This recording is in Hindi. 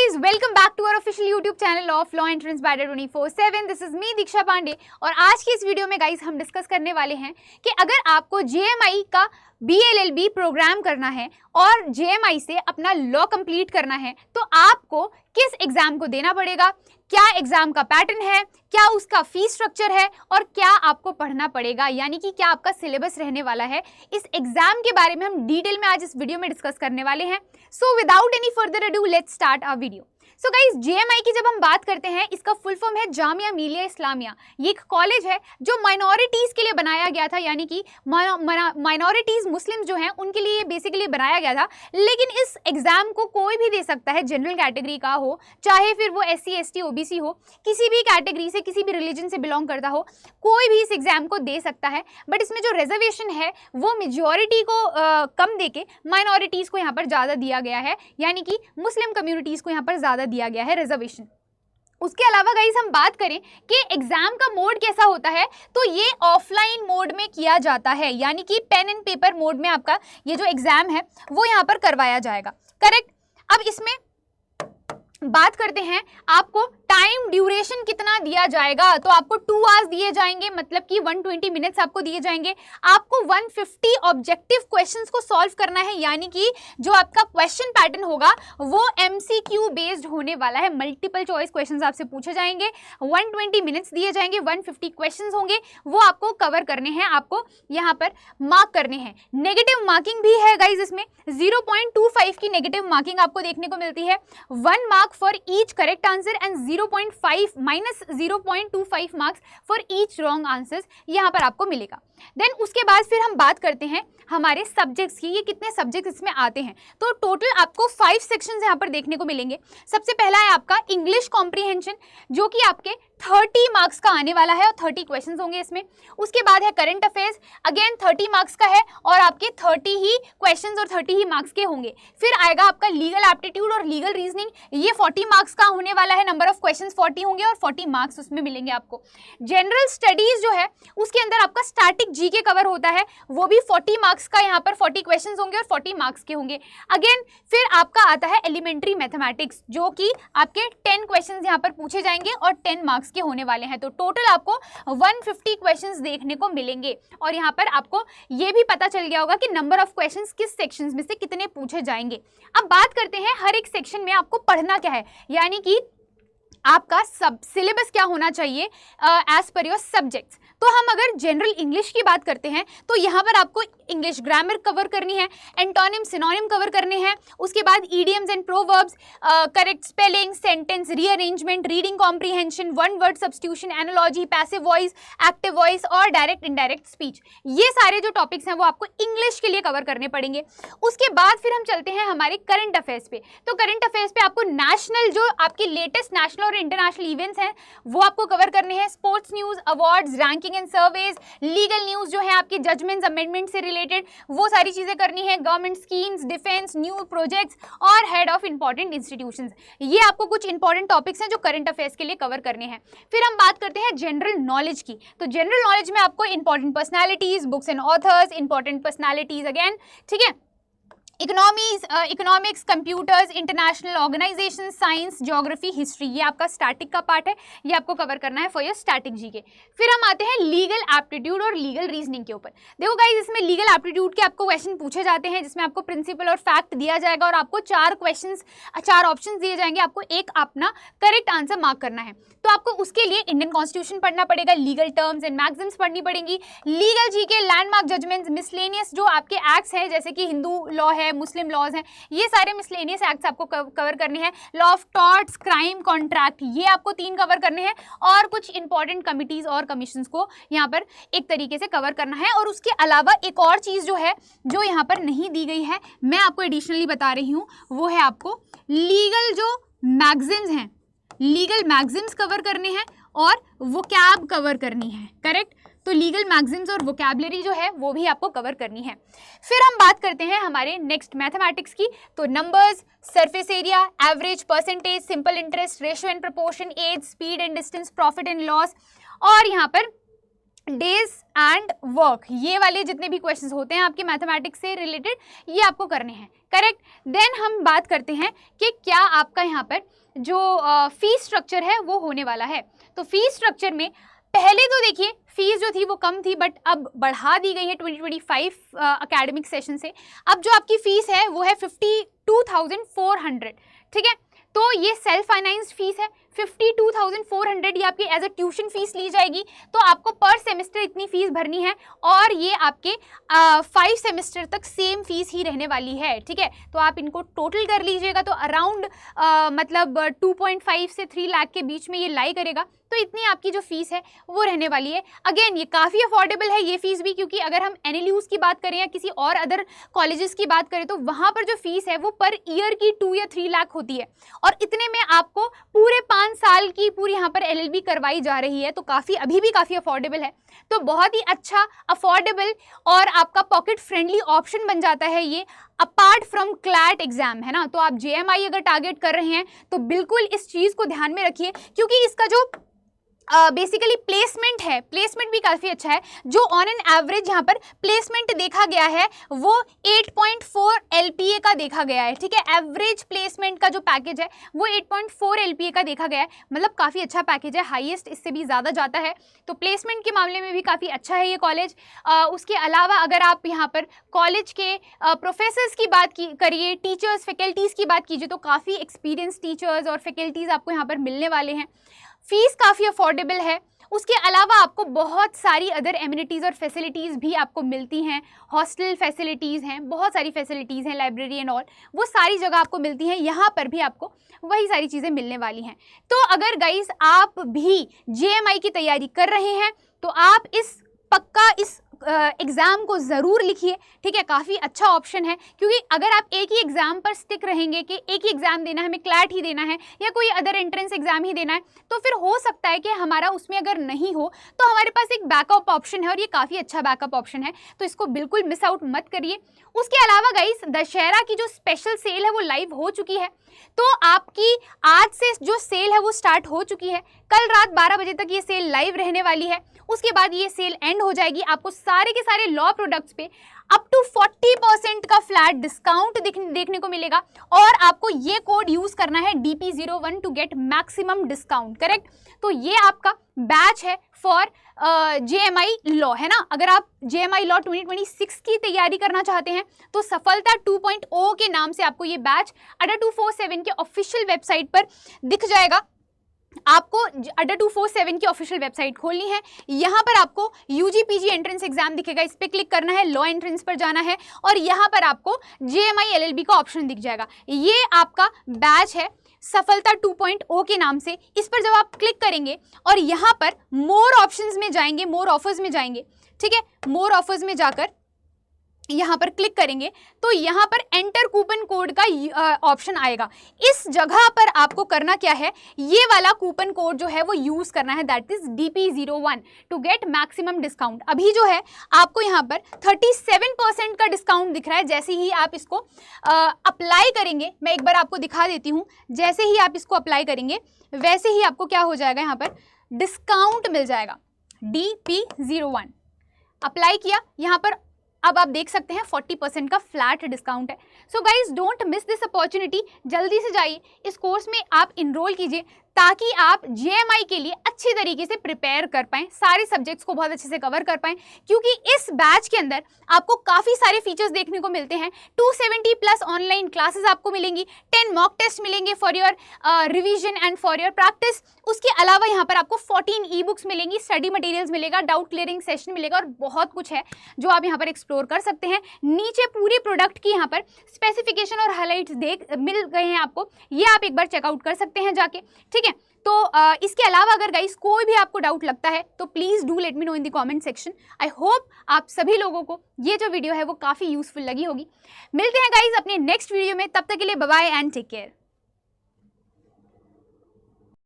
guys, welcome back to our official YouTube channel of Law Entrance by 24/7. This is me दीक्षा पांडे और आज की इस वीडियो में गाइज हम डिस्कस करने वाले हैं कि अगर आपको JMI का BLLB प्रोग्राम करना है और JMI से अपना लॉ कंप्लीट करना है तो आपको किस एग्जाम को देना पड़ेगा, क्या एग्जाम का पैटर्न है, क्या उसका फीस स्ट्रक्चर है और क्या आपको पढ़ना पड़ेगा, यानी कि क्या आपका सिलेबस रहने वाला है। इस एग्जाम के बारे में हम डिटेल में आज इस वीडियो में डिस्कस करने वाले हैं। So without any further ado let's start our video. So guys, JMI की जब हम बात करते हैं, इसका फुल फॉर्म है जामिया मिलिया इस्लामिया। ये एक कॉलेज है जो माइनॉरिटीज़ के लिए बनाया गया था, यानी कि माइनॉरिटीज़ मुस्लिम जो हैं उनके लिए बेसिकली बनाया गया था। लेकिन इस एग्ज़ाम को कोई भी दे सकता है, जनरल कैटेगरी का हो, चाहे फिर वो SC ST OBC हो, किसी भी कैटेगरी से, किसी भी रिलीजन से बिलोंग करता हो, कोई भी इस एग्ज़ाम को दे सकता है। बट इसमें जो रिजर्वेशन है वो मेजॉरिटी को कम देके माइनॉरिटीज़ को यहाँ पर ज़्यादा दिया गया है, यानी कि मुस्लिम कम्युनिटीज़ को यहाँ पर ज़्यादा दिया गया है रिजर्वेशन। उसके अलावा गाइस हम बात करें कि एग्जाम का मोड कैसा होता है, तो ये ऑफलाइन मोड में किया जाता है, यानी कि पेन एंड पेपर मोड में आपका ये जो एग्जाम है वो यहाँ पर करवाया जाएगा। करेक्ट। अब इसमें बात करते हैं आपको टाइम ड्यूरेशन कितना दिया जाएगा, तो आपको 2 आवर्स दिए जाएंगे, मतलब कि 120 मिनट्स आपको दिए जाएंगे। आपको 150 ऑब्जेक्टिव क्वेश्चंस को सॉल्व करना है, यानी कि जो आपका क्वेश्चन पैटर्न होगा वो MCQ बेस्ड होने वाला है, मल्टीपल चॉइस क्वेश्चंस आपसे पूछे जाएंगे। 120 मिनट्स दिए जाएंगे, 150 क्वेश्चंस होंगे, वो आपको कवर करने हैं, आपको यहाँ पर मार्क करने हैं। नेगेटिव मार्किंग भी है गाइज, इसमें 0.25 की नेगेटिव मार्किंग आपको देखने को मिलती है। 1 mark for each correct answer and 0.25 marks for each wrong answers यहाँ पर आपको मिलेगा। देन उसके बाद फिर हम बात करते हैं हमारे सब्जेक्ट्स की, ये कितने सब्जेक्ट्स इसमें आते हैं। तो टोटल आपको 5 सेक्शंस यहाँ पर देखने को मिलेंगे। सबसे पहला है आपका इंग्लिश कॉम्प्रीहेंशन, जो कि आपके 30 मार्क्स का आने वाला है और 30 क्वेश्चंस होंगे इसमें। उसके बाद है करंट अफेयर्स, अगेन 30 मार्क्स का है और आपके 30 ही क्वेश्चंस और 30 ही मार्क्स के होंगे। फिर आएगा आपका लीगल एप्टीट्यूड और लीगल रीजनिंग, ये 40 मार्क्स का होने वाला है, नंबर ऑफ क्वेश्चंस 40 होंगे और 40 मार्क्स उसमें मिलेंगे आपको। जनरल स्टडीज जो है उसके अंदर आपका स्टैटिक GK कवर होता है, वो भी 40 मार्क्स का, यहाँ पर 40 क्वेश्चंस होंगे और 40 मार्क्स के होंगे। अगेन फिर आपका आता है एलिमेंट्री मैथमेटिक्स, जो कि आपके 10 क्वेश्चंस यहाँ पर पूछे जाएंगे और 10 मार्क्स के होने वाले हैं। तो टोटल आपको 150 क्वेश्चंस देखने को मिलेंगे और यहाँ पर आपको ये भी पता चल गया होगा कि नंबर ऑफ क्वेश्चंस किस सेक्शंस में से कितने पूछे जाएंगे। अब बात करते हैं हर एक सेक्शन में आपको पढ़ना क्या है, यानी कि आपका सब सिलेबस क्या होना चाहिए एज पर योर सब्जेक्ट्स। तो हम अगर जनरल इंग्लिश की बात करते हैं तो यहाँ पर आपको इंग्लिश ग्रामर कवर करनी है, एंटोनिम सिनोनिम कवर करने हैं, उसके बाद idioms and proverbs, correct spelling, sentence rearrangement, reading comprehension, one word substitution, analogy, passive voice, active voice और डायरेक्ट इनडायरेक्ट स्पीच। ये सारे जो टॉपिक्स हैं वो आपको इंग्लिश के लिए कवर करने पड़ेंगे। उसके बाद फिर हम चलते हैं हमारे करंट अफेयर्स पे। तो करंट अफेयर्स पे आपको नेशनल, जो आपके लेटेस्ट नेशनल और इंटरनेशनल इवेंट्स हैं वो आपको कवर करने हैं। Sports news, awards, ranking and surveys, legal news जो है आपके जजमेंट्स, अमेंडमेंट से रिलेटेड, वो सारी चीज़ें करनी है। Government schemes, defence, new projects और हेड ऑफ इंपॉर्टेंट इंस्टीट्यूशंस, ये आपको कुछ इंपॉर्टेंट टॉपिक्स हैं जो करंट अफेयर्स के लिए कवर करने हैं। फिर हम बात करते हैं जनरल नॉलेज की। तो जनरल नॉलेज में आपको important personalities, books and authors, important personalities again, ठीक है, economics, computers, international organisation, science, geography, history, ये आपका स्टैटिक का पार्ट है, ये आपको कवर करना है फॉर योर स्टैटिक GK। फिर हम आते हैं लीगल एप्टीट्यूड और लीगल रीजनिंग के ऊपर। देखो गाइस, इसमें लीगल एप्टीट्यूड के आपको क्वेश्चन पूछे जाते हैं, जिसमें आपको प्रिंसिपल और फैक्ट दिया जाएगा और आपको 4 ऑप्शन दिए जाएंगे, आपको एक अपना करेक्ट आंसर मार्क करना है। तो आपको उसके लिए इंडियन कॉन्स्टिट्यूशन पढ़ना पड़ेगा, लीगल टर्म्स एंड मैक्सिम्स पढ़नी पड़ेंगी, legal GK, landmark judgments, miscellaneous जो आपके एक्ट्स हैं, जैसे कि हिंदू लॉ है, मुस्लिम लॉज हैं, ये सारे मिसलेनियस एक्ट्स आपको कवर करने हैं। Law of torts, crime, contract, ये आपको 3 कवर करने हैं और कुछ इंपॉर्टेंट कमिटीज और कमीशंस को यहाँ पर एक तरीके से कवर करना है। और उसके अलावा एक और चीज़ जो है जो यहाँ पर नहीं दी गई है, मैं आपको एडिशनली बता रही हूँ, वो है आपको लीगल जो मैगजिम्स हैं, लीगल मैगजिम्स कवर करने हैं और वोकैब कवर करनी है। करेक्ट। तो लीगल मैगजिम्स और वोकैबलरी जो है वो भी आपको कवर करनी है। फिर हम बात करते हैं हमारे नेक्स्ट मैथमेटिक्स की। तो numbers, surface area, average, percentage, simple interest, ratio and proportion, age, speed and distance, profit and loss और यहाँ पर डेज एंड वर्क, ये वाले जितने भी क्वेश्चंस होते हैं आपके मैथमेटिक्स से रिलेटेड, ये आपको करने हैं। करेक्ट। देन हम बात करते हैं कि क्या आपका यहाँ पर जो फीस स्ट्रक्चर है वो होने वाला है। तो फीस स्ट्रक्चर में पहले तो देखिए फीस जो थी वो कम थी, बट अब बढ़ा दी गई है 2025 एकेडमिक सेशन से। अब जो आपकी फीस है वो है 52,400, ठीक है। तो ये सेल्फ फाइनेंस्ड फीस है। 52,400 ये आपकी एज अ ट्यूशन फीस ली जाएगी। तो आपको पर सेमेस्टर इतनी फीस भरनी है और ये आपके 5 सेमेस्टर तक सेम फीस ही रहने वाली है, ठीक है। तो आप इनको टोटल कर लीजिएगा तो अराउंड मतलब 2.5 से 3 लाख के बीच में ये लाई करेगा। तो इतनी आपकी जो फीस है वो रहने वाली है। अगेन ये काफ़ी अफोर्डेबल है ये फीस भी, क्योंकि अगर हम NLUs की बात करें या किसी और अदर कॉलेजेस की बात करें तो वहाँ पर जो फीस है वो पर ईयर की 2 या 3 लाख होती है, और इतने में आपको पूरे 5 साल की पूरी यहाँ पर LLB करवाई जा रही है। तो काफ़ी अभी भी काफ़ी अफोर्डेबल है। तो बहुत ही अच्छा अफोर्डेबल और आपका पॉकेट फ्रेंडली ऑप्शन बन जाता है ये, अपार्ट फ्रॉम क्लैट एग्जाम, है ना। तो आप JMI अगर टारगेट कर रहे हैं तो बिल्कुल इस चीज़ को ध्यान में रखिए, क्योंकि इसका जो बेसिकली प्लेसमेंट है, प्लेसमेंट भी काफ़ी अच्छा है। जो ऑन एन एवरेज यहाँ पर प्लेसमेंट देखा गया है वो 8.4 LPA का देखा गया है, ठीक है। एवरेज प्लेसमेंट का जो पैकेज है वो 8.4 LPA का देखा गया है, मतलब काफ़ी अच्छा पैकेज है, हाईएस्ट इससे भी ज़्यादा जाता है। तो प्लेसमेंट के मामले में भी काफ़ी अच्छा है ये कॉलेज। उसके अलावा अगर आप यहाँ पर कॉलेज के प्रोफेसर्स की बात करिए, टीचर्स फैकल्टीज़ की बात कीजिए, तो काफ़ी एक्सपीरियंस टीचर्स और फैकल्टीज़ आपको यहाँ पर मिलने वाले हैं। फीस काफ़ी अफोर्डेबल है। उसके अलावा आपको बहुत सारी अदर एमिनिटीज़ और फैसिलिटीज़ भी आपको मिलती हैं। हॉस्टल फैसिलिटीज़ हैं, बहुत सारी फैसिलिटीज़ हैं, लाइब्रेरी एंड ऑल, वो सारी जगह आपको मिलती हैं। यहाँ पर भी आपको वही सारी चीज़ें मिलने वाली हैं। तो अगर गाइस आप भी JMI की तैयारी कर रहे हैं तो आप पक्का इस एग्ज़ाम को ज़रूर लिखिए, ठीक है। काफ़ी अच्छा ऑप्शन है, क्योंकि अगर आप एक ही एग्ज़ाम पर स्टिक रहेंगे कि एक ही एग्ज़ाम देना है, हमें क्लैट ही देना है या कोई अदर एंट्रेंस एग्ज़ाम ही देना है, तो फिर हो सकता है कि हमारा उसमें अगर नहीं हो तो हमारे पास एक बैकअप ऑप्शन है, और ये काफ़ी अच्छा बैकअप ऑप्शन है। तो इसको बिल्कुल मिस आउट मत करिए। उसके अलावा गाइस दशहरा की जो स्पेशल सेल है वो लाइव हो चुकी है। तो आपकी आज से जो सेल है वो स्टार्ट हो चुकी है। कल रात 12 बजे तक ये सेल लाइव रहने वाली है। उसके बाद ये सेल एंड हो जाएगी। आपको सारे के सारे लॉ प्रोडक्ट्स पे अप टू 40% का फ्लैट डिस्काउंट देखने को मिलेगा, और आपको ये कोड यूज करना है DP01 to get maximum discount, correct. तो ये आपका बैच है फॉर JMI लॉ, है ना। अगर आप JMI लॉ 2026 की तैयारी करना चाहते हैं तो सफलता 2.0 के नाम से आपको ये बैच अड्डा 247 के ऑफिशियल वेबसाइट पर दिख जाएगा। आपको अड्डा 247 की ऑफिशियल वेबसाइट खोलनी है। यहाँ पर आपको UG PG एंट्रेंस एग्जाम दिखेगा, इस पर क्लिक करना है, लॉ एंट्रेंस पर जाना है, और यहाँ पर आपको JMI LLB का ऑप्शन दिख जाएगा। ये आपका बैच है सफलता 2.0 के नाम से। इस पर जब आप क्लिक करेंगे और यहाँ पर मोर ऑप्शंस में जाएंगे, मोर ऑफर्स में जाएंगे, ठीक है। मोर ऑफर्स में जाकर यहाँ पर क्लिक करेंगे तो यहाँ पर एंटर कूपन कोड का ऑप्शन आएगा। इस जगह पर आपको करना क्या है, ये वाला कूपन कोड जो है वो यूज़ करना है, that is DP01 to get maximum discount. अभी जो है आपको यहाँ पर 37% का डिस्काउंट दिख रहा है। जैसे ही आप इसको अप्लाई करेंगे, मैं एक बार आपको दिखा देती हूँ, जैसे ही आप इसको अप्लाई करेंगे वैसे ही आपको क्या हो जाएगा, यहाँ पर डिस्काउंट मिल जाएगा। DP01 अप्लाई किया, यहाँ पर अब आप देख सकते हैं 40% का फ्लैट डिस्काउंट है। So guys don't miss this opportunity, जल्दी से जाइए इस कोर्स में आप इनरोल कीजिए ताकि आप JMI के लिए अच्छी तरीके से प्रिपेयर कर पाएं, सारे सब्जेक्ट्स को बहुत अच्छे से कवर कर पाएं, क्योंकि इस बैच के अंदर आपको काफ़ी सारे फीचर्स देखने को मिलते हैं। 270+ ऑनलाइन क्लासेस आपको मिलेंगी, 10 मॉक टेस्ट मिलेंगे for your revision and for your practice. उसके अलावा यहाँ पर आपको 14 ई-बुक्स मिलेंगी, स्टडी मटेरियल्स मिलेगा, डाउट क्लियरिंग सेशन मिलेगा, और बहुत कुछ है जो आप यहाँ पर एक्सप्लोर कर सकते हैं। नीचे पूरे प्रोडक्ट की यहाँ पर स्पेसिफिकेशन और हाईलाइट्स मिल गए हैं आपको, ये आप एक बार चेकआउट कर सकते हैं जाके, ठीक है। तो इसके अलावा अगर गाइस कोई भी आपको डाउट लगता है तो please do let me know in the comment section. I hope आप सभी लोगों को ये जो वीडियो है वो काफ़ी यूजफुल लगी होगी। मिलते हैं गाइस अपने नेक्स्ट वीडियो में, तब तक के लिए bye bye and take care.